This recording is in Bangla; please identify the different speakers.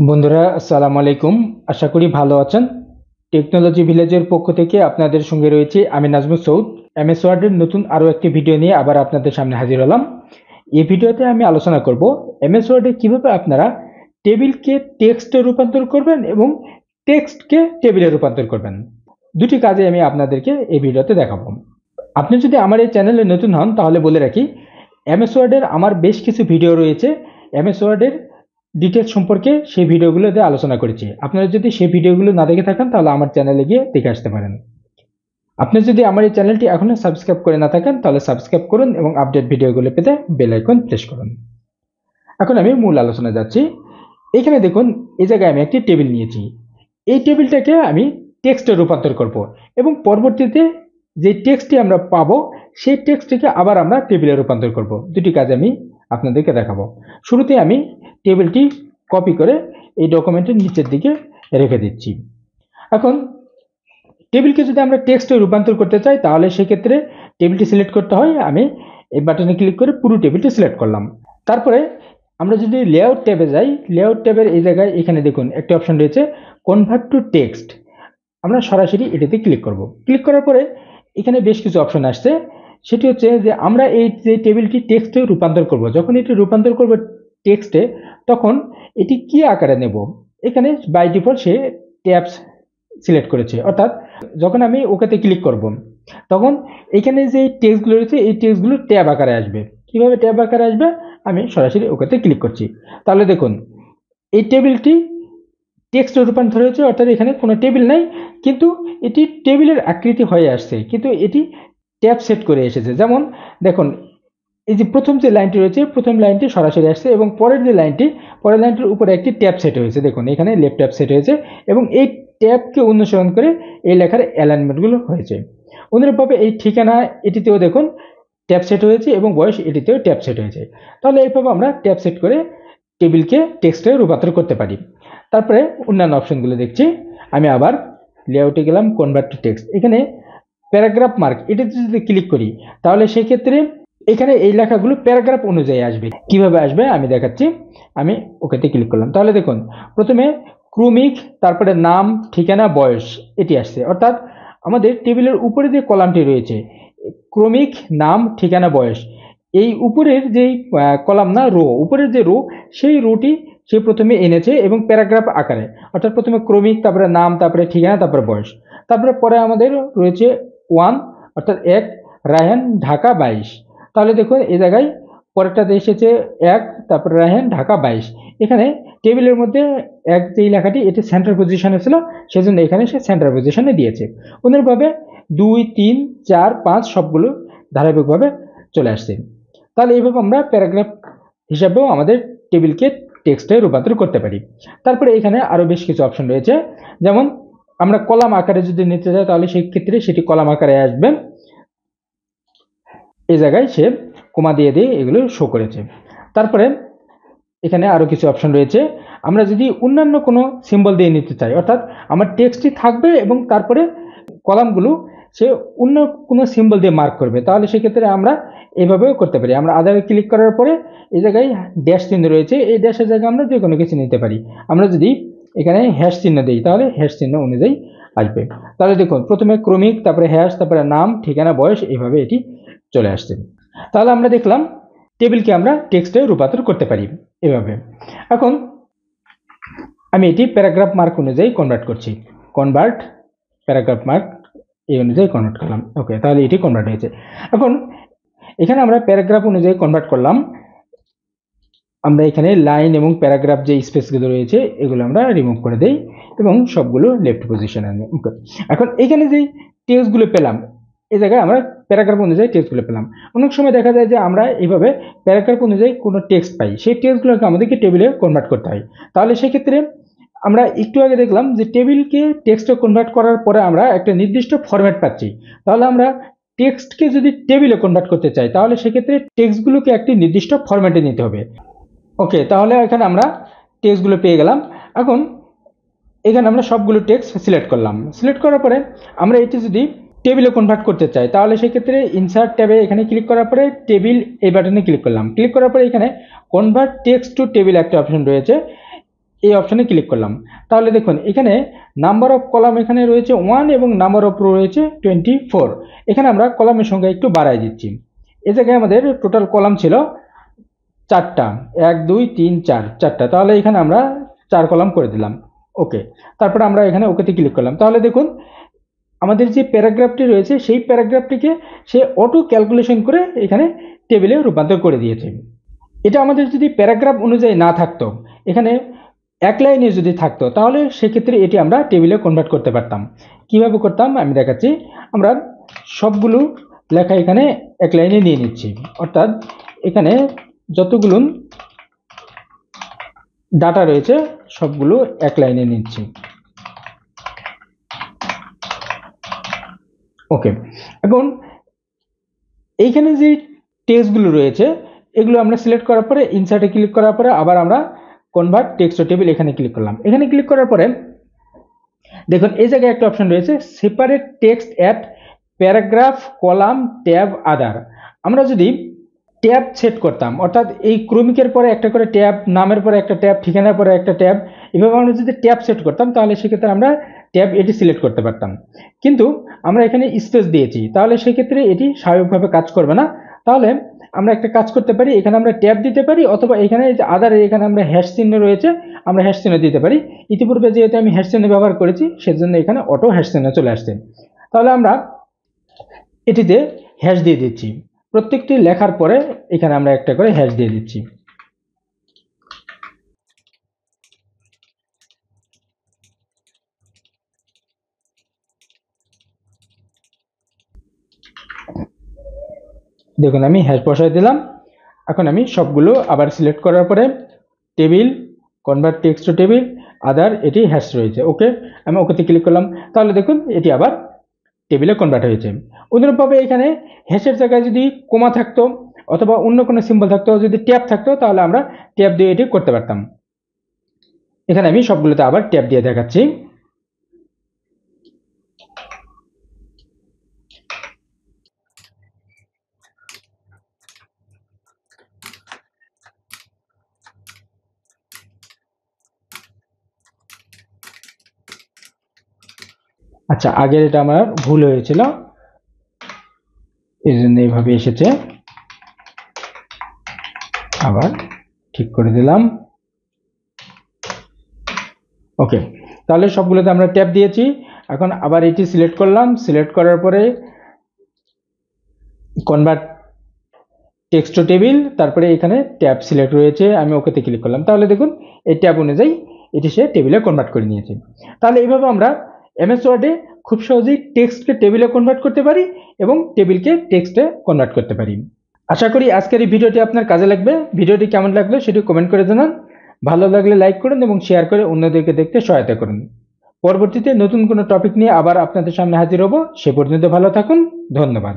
Speaker 1: বন্ধুরা আসসালামু আলাইকুম। আশা করি ভালো আছেন। টেকনোলজি ভিলেজের পক্ষ থেকে আপনাদের সঙ্গে রয়েছে আমি নাজমুল সৌদ। এমএস ওয়ার্ডের নতুন আরও একটি ভিডিও নিয়ে আবার আপনাদের সামনে হাজির হলাম। এই ভিডিওতে আমি আলোচনা করব এমএস ওয়ার্ডে কিভাবে আপনারা টেবিলকে টেক্সটে রূপান্তর করবেন এবং টেক্সটকে টেবিলে রূপান্তর করবেন। দুটি কাজে আমি আপনাদেরকে এই ভিডিওতে দেখাবো। আপনি যদি আমার এই চ্যানেলে নতুন হন তাহলে বলে রাখি, এমএস ওয়ার্ডের আমার বেশ কিছু ভিডিও রয়েছে। এমএস ওয়ার্ডের ডিটেলস সম্পর্কে সেই ভিডিওগুলোতে আলোচনা করেছি। আপনারা যদি সেই ভিডিওগুলো না দেখে থাকেন তাহলে আমার চ্যানেলে গিয়ে দেখে আসতে পারেন। আপনি যদি আমার এই চ্যানেলটি এখনো সাবস্ক্রাইব করে না থাকেন তাহলে সাবস্ক্রাইব করুন এবং আপডেট ভিডিওগুলো পেতে বেল আইকন প্রেস করুন। এখন আমি মূল আলোচনায় যাচ্ছি। এখানে দেখুন, এই জায়গায় আমি একটি টেবিল নিয়েছি। এই টেবিলটাকে আমি টেক্সটে রূপান্তর করব এবং পরবর্তীতে যে টেক্সটটি আমরা পাবো সেই টেক্সটটিকে আবার আমরা টেবিলে রূপান্তর করব। দুটি কাজ আমি আপনাদেরকে দেখাবো। শুরুতে আমি টেবিলটি কপি করে এই ডকুমেন্টের নিচের দিকে রেখে দিচ্ছি। এখন টেবিলকে যদি আমরা টেক্সটে রূপান্তর করতে চাই তাহলে সেক্ষেত্রে টেবিলটি সিলেক্ট করতে হয়। আমি এই বাটনে ক্লিক করে পুরো টেবিলটি সিলেক্ট করলাম। তারপরে আমরা যদি লেআউট ট্যাবে যাই, লেআউট ট্যাবের এই জায়গায় এখানে দেখুন একটি অপশন রয়েছে কনভার্ট টু টেক্সট। আমরা সরাসরি এটাতে ক্লিক করব। ক্লিক করার পরে এখানে বেশ কিছু অপশন আসছে। সেটি হচ্ছে যে আমরা এই যে টেবিলটি টেক্সটে রূপান্তর করব, যখন এটি রূপান্তর করব টেক্সটে তখন এটি কি আকারে নেব। এখানে বাই ডিফল্ট সে ট্যাবস সিলেক্ট করেছে, অর্থাৎ যখন আমি ওকেতে ক্লিক করব তখন এখানে যে টেক্সটগুলো রয়েছে এই টেক্সটগুলো ট্যাব আকারে আসবে। কিভাবে ট্যাব আকারে আসবে, আমি সরাসরি ওকেতে ক্লিক করছি। তাহলে দেখুন এই টেবিলটি টেক্সটে রূপান্তর হয়েছে, অর্থাৎ এখানে কোনো টেবিল নাই কিন্তু এটি টেবিলের আকৃতি হয়ে আসছে, কিন্তু এটি ট্যাব সেট করে এসেছে। যেমন দেখুন, এই যে প্রথম যে লাইনটি রয়েছে প্রথম লাইনটি সরাসরি আসছে এবং পরের যে লাইনটি পরের লাইনটির উপরে একটি ট্যাব সেট হয়েছে। দেখুন এখানে লেফট ট্যাব সেট হয়েছে এবং এই ট্যাবকে অনুসরণ করে এই লেখার অ্যালাইনমেন্টগুলো হয়েছে। অনুরূপভাবে এই ঠিকানা এটিতেও দেখুন ট্যাব সেট হয়েছে এবং বয়স এটিতেও ট্যাব সেট হয়েছে। তাহলে এইভাবে আমরা ট্যাব সেট করে টেবিলকে টেক্সটে রূপান্তর করতে পারি। তারপরে অন্যান্য অপশনগুলো দেখছি। আমি আবার লেআউটে গেলাম, কনভার্ট টু টেক্সট। এখানে প্যারাগ্রাফ মার্ক এটাতে যদি ক্লিক করি তাহলে সেক্ষেত্রে এখানে এই লেখাগুলো প্যারাগ্রাফ অনুযায়ী আসবে। কিভাবে আসবে আমি দেখাচ্ছি। আমি ওকেতে ক্লিক করলাম। তাহলে দেখুন প্রথমে ক্রমিক, তারপরে নাম, ঠিকানা, বয়স এটি আসছে। অর্থাৎ আমাদের টেবিলের উপরে যে কলামটি রয়েছে ক্রমিক, নাম, ঠিকানা, বয়স, এই উপরের যেই কলাম না রো, উপরের যে রো সেই রোটি সে প্রথমে এনেছে এবং প্যারাগ্রাফ আকারে, অর্থাৎ প্রথমে ক্রমিক, তারপরে নাম, তারপরে ঠিকানা, তারপরে বয়স। তারপরে পরে আমাদের রয়েছে 1, অর্থাৎ 1, রায়হান, ঢাকা 22। তাহলে দেখুন এই জায়গায় পরেরটাতে এসেছে 1, তারপরে রায়হান, ঢাকা 22। এখানে টেবিলের মধ্যে 1 যেই লেখাটি এটি সেন্টার পজিশনে ছিল সেজন্য এখানে সে সেন্টার পজিশনে দিয়েছে। অনুরূপভাবে 2, 3, 4, 5 সবগুলো ধারাবাহিকভাবে চলে আসছে। তাহলে এইভাবে আমরা প্যারাগ্রাফ হিসাবেও আমাদের টেবিলকে টেক্সটে রূপান্তর করতে পারি। তারপরে এখানে আরো বেশ কিছু অপশন রয়েছে। যেমন আমরা কলাম আকারে যদি নিতে চাই তাহলে সেই ক্ষেত্রে সেটি কলাম আকারে আসবে। এই জায়গায় সে কমা দিয়ে দিয়ে এগুলো শো করেছে। তারপরে এখানে আরো কিছু অপশন রয়েছে। আমরা যদি অন্যান্য কোনো সিম্বল দিয়ে নিতে চাই, অর্থাৎ আমার টেক্সটই থাকবে এবং তারপরে কলামগুলো সে অন্য কোনো সিম্বল দিয়ে মার্ক করবে, তাহলে সেক্ষেত্রে আমরা এভাবেও করতে পারি। আমরা আধারে ক্লিক করার পরে এই জায়গায় ড্যাশ চিহ্ন রয়েছে, এই ড্যাশের জায়গায় আমরা যে কোনো কিছু নিতে পারি। আমরা যদি এখানে হ্যাশ চিহ্ন দিই তাহলে হ্যাশ চিহ্ন অনুযায়ী আসবে। তাহলে দেখুন প্রথমে ক্রমিক, তারপরে হ্যাশ, তারপরে নাম, ঠিকানা, বয়স, এইভাবে এটি চলে আসছে। তাহলে আমরা দেখলাম টেবিলকে আমরা টেক্সটে রূপান্তর করতে পারি এভাবে। এখন আমি এটি প্যারাগ্রাফ মার্ক অনুযায়ী কনভার্ট করছি। কনভার্ট প্যারাগ্রাফ মার্ক এই অনুযায়ী কনভার্ট করলাম। ওকে, তাহলে এটি কনভার্ট হয়েছে। এখন এখানে আমরা প্যারাগ্রাফ অনুযায়ী কনভার্ট করলাম। আমরা এখানে লাইন এবং প্যারাগ্রাফ যে স্পেসগুলো রয়েছে এগুলো আমরা রিমুভ করে দেই এবং সবগুলো লেফট পজিশনে আনি। ওকে, এখন এখানে যে টেক্সটগুলো পেলাম এই জায়গায় আমরা প্যারাগ্রাফ অনুযায়ী টেক্সটগুলো পেলাম। অনেক সময় দেখা যায় যে আমরা এইভাবে প্যারাগ্রাফ অনুযায়ী কোনো টেক্সট পাই, সেই টেক্সটগুলোকে আমাদেরকে টেবিলে কনভার্ট করতে হয়। তাহলে সেক্ষেত্রে আমরা একটু আগে দেখলাম যে টেবিলকে টেক্সটে কনভার্ট করার পরে আমরা একটা নির্দিষ্ট ফরম্যাট পাচ্ছি। তাহলে আমরা টেক্সটকে যদি টেবিলে কনভার্ট করতে চাই তাহলে সেক্ষেত্রে টেক্সটগুলোকে একটি নির্দিষ্ট ফরম্যাটে নিতে হবে। ওকে, তাহলে এখানে আমরা টেক্সটগুলো পেয়ে গেলাম। এখন এখানে আমরা সবগুলো টেক্সট সিলেক্ট করলাম। সিলেক্ট করার পরে আমরা এটি যদি টেবিলে কনভার্ট করতে চাই তাহলে সেক্ষেত্রে ইনসার্ট ট্যাবে এখানে ক্লিক করার পরে টেবিল এই বাটনে ক্লিক করলাম। ক্লিক করার পরে এখানে কনভার্ট টেক্সট টু টেবিল একটা অপশন রয়েছে। এই অপশনে ক্লিক করলাম। তাহলে দেখুন এখানে নাম্বার অফ কলাম এখানে রয়েছে 1 এবং নাম্বার অফ রো রয়েছে 24। এখানে আমরা কলামের সংখ্যা একটু বাড়াই দিচ্ছি। এই জায়গায় আমাদের টোটাল কলাম ছিল 4টা, 1 2 3 4, 4টা। তাহলে এখানে আমরা 4 কলাম করে দিলাম। ওকে, তারপর আমরা এখানে ওকেতে ক্লিক করলাম। তাহলে দেখুন আমাদের যে প্যারাগ্রাফটি রয়েছে সেই প্যারাগ্রাফটিকে সে অটো ক্যালকুলেশন করে এখানে টেবিলে রূপান্তর করে দিয়েছে। এটা আমাদের যদি প্যারাগ্রাফ অনুযায়ী না থাকতো, এখানে এক লাইনে যদি থাকতো, তাহলে সেক্ষেত্রে এটি আমরা টেবিলে কনভার্ট করতে পারতাম। কিভাবে করতাম আমি দেখাচ্ছি। আমরা সবগুলো লেখা এখানে এক লাইনে নিয়ে নিচ্ছি, অর্থাৎ এখানে যতগুলো ডাটা রয়েছে সবগুলো এক লাইনে নিচ্ছি। ওকে, এখন এইখানে যে টেক্সটগুলো রয়েছে এগুলো আমরা সিলেক্ট করার পরে ইনসার্টে ক্লিক করার পরে আবার আমরা কনভার্ট টেক্সট টু টেবিল এখানে ক্লিক করলাম। এখানে ক্লিক করার পরে দেখুন এই জায়গায় একটা অপশন রয়েছে separate text at paragraph column tab other. আমরা যদি ট্যাব সেট করতাম, অর্থাৎ এই ক্রমিকের পরে একটা করে ট্যাব, নামের পরে একটা ট্যাব, ঠিকানার পরে একটা ট্যাব, এভাবে আমরা যদি ট্যাব সেট করতাম তাহলে সেক্ষেত্রে আমরা ট্যাব এটি সিলেক্ট করতে পারতাম। কিন্তু আমরা এখানে স্পেস দিয়েছি, তাহলে সেক্ষেত্রে এটি স্বাভাবিকভাবে কাজ করবে না। তাহলে আমরা একটা কাজ করতে পারি, এখানে আমরা ট্যাব দিতে পারি, অথবা এখানে যে আদার এখানে আমরা হ্যাশ চিহ্ন রয়েছে আমরা হ্যাশ চিহ্ন দিতে পারি। ইতিপূর্বে যেহেতু আমি হ্যাশ চিহ্ন ব্যবহার করেছি সেজন্য এখানে অটো হ্যাশ চিহ্ন চলে আসছে। তাহলে আমরা এটিতে হ্যাশ দিয়ে দিচ্ছি। প্রত্যেকটি লেখার পরে এখানে আমরা একটা করে হ্যাশ দিয়ে দিচ্ছি। দেখুন আমি হ্যাশ বসাই দিলাম। এখন আমি সবগুলো আবার সিলেক্ট করার পরে table, convert text to table, other, এটি হ্যাশ রয়েছে। ওকে, আমি ওকেতে ক্লিক করলাম। তাহলে দেখুন এটি আবার টেবিলে কনভার্ট হয়েছে। অনুরূপভাবে এখানে হ্যাশের জায়গায় যদি কোমা থাকতো অথবা অন্য কোনো সিম্বল থাকতো, যদি ট্যাব থাকতো, তাহলে আমরা ট্যাব দিয়ে এটি করতে পারতাম। এখানে আমি সবগুলোতে আবার ট্যাব দিয়ে দেখাচ্ছি। আচ্ছা, আগের এটা আমার ভুল হয়েছিল, এই জন্য এইভাবে এসেছে, আবার ঠিক করে দিলাম। ওকে, তাহলে সবগুলোতে আমরা ট্যাব দিয়েছি। এখন আবার এটি সিলেক্ট করলাম, সিলেক্ট করার পরে কনভার্ট টেক্সট টু টেবিল, তারপরে এখানে ট্যাব সিলেক্ট রয়েছে, আমি ওকেতে ক্লিক করলাম। তাহলে দেখুন এই ট্যাব অনুযায়ী এটি সে টেবিলে কনভার্ট করে নিয়েছে। তাহলে এইভাবে আমরা এমএস ওয়ার্ডে খুব সহজেই টেক্সটকে টেবিলে কনভার্ট করতে পারি এবং টেবিলকে টেক্সটে কনভার্ট করতে পারি। আশা করি আজকের এই ভিডিওটি আপনার কাজে লাগবে। ভিডিওটি কেমন লাগলো সেটি কমেন্ট করে জানান। ভালো লাগলে লাইক করুন এবং শেয়ার করে অন্যদেরকে দেখতে সহায়তা করুন। পরবর্তীতে নতুন কোনো টপিক নিয়ে আবার আপনাদের সামনে হাজির হব। সে পর্যন্ত ভালো থাকুন। ধন্যবাদ।